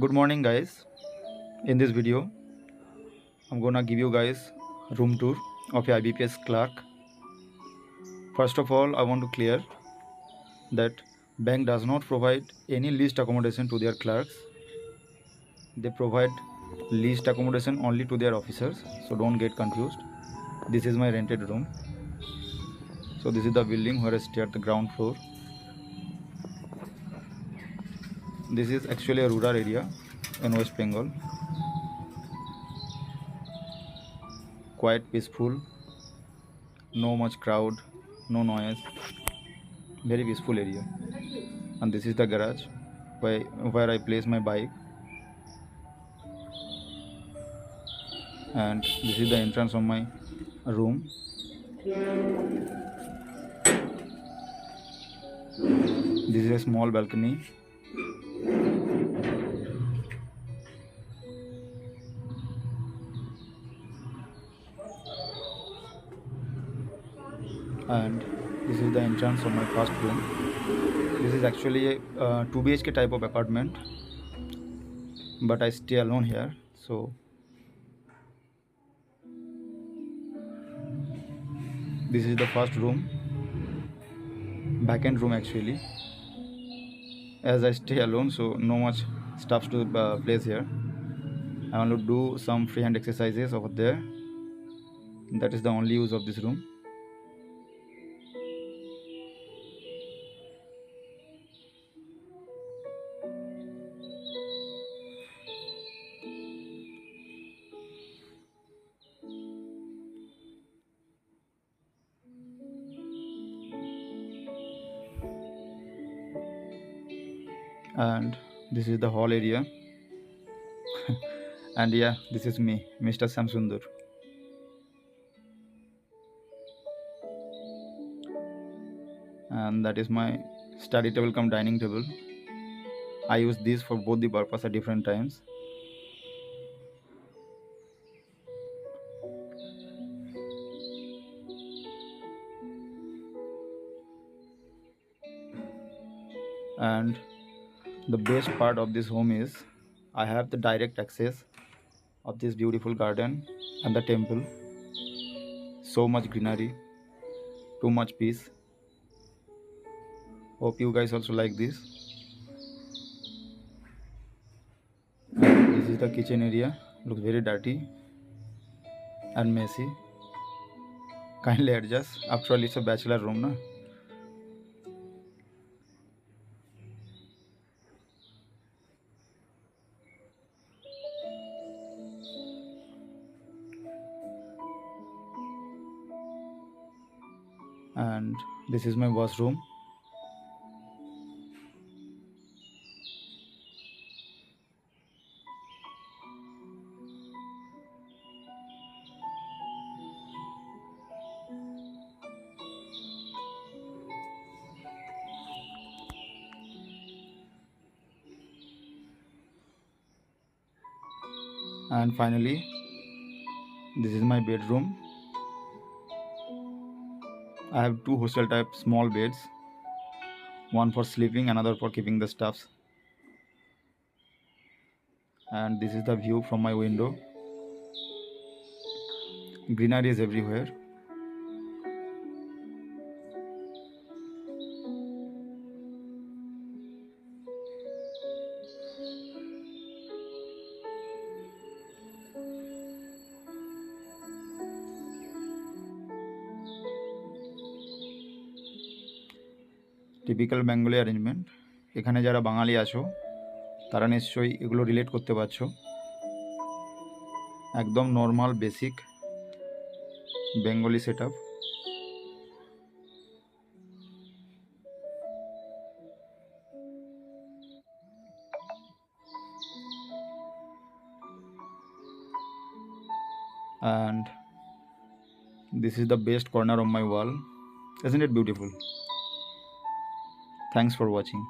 Good morning guys. In this video I'm gonna give you guys room tour of a IBPS clerk. First of all, I want to clear that bank does not provide any leased accommodation to their clerks. They provide leased accommodation only to their officers, so don't get confused. This is my rented room. So this is the building where I stay at the ground floor. This is actually a rural area in West Bengal. Quite peaceful, no much crowd, no noise, very peaceful area. And this is the garage where I place my bike, and this is the entrance of my room. This is a small balcony. And this is the entrance of my first room. This is actually a 2 BHK type of apartment, but I stay alone here. So this is the first room, back end room actually. As I stay alone, so no much stuff to place here. I want to do some freehand exercises over there. That is the only use of this room. And this is the hall area. And yeah, this is me, Mr. Shyamsundar. And that is my study table cum dining table. I use this for both the purpose at different times. And the best part of this home is I have the direct access of this beautiful garden and the temple. So much greenery, too much peace. Hope you guys also like this. And this is the kitchen area. Looks very dirty and messy. Kindly adjust. After all, it's a bachelor room, na? And this is my washroom. And finally, this is my bedroom. I have two hostel type small beds, one for sleeping, another for keeping the stuffs. And this is the view from my window. Greenery is everywhere. Typical Bengali arrangement. এখানে যারা বাঙালি আছো তারা নিশ্চয়ই এগুলো relate করতে পারছো। একদম normal basic Bengali set up. And this is the best corner of my wall. Isn't it beautiful? Thanks for watching.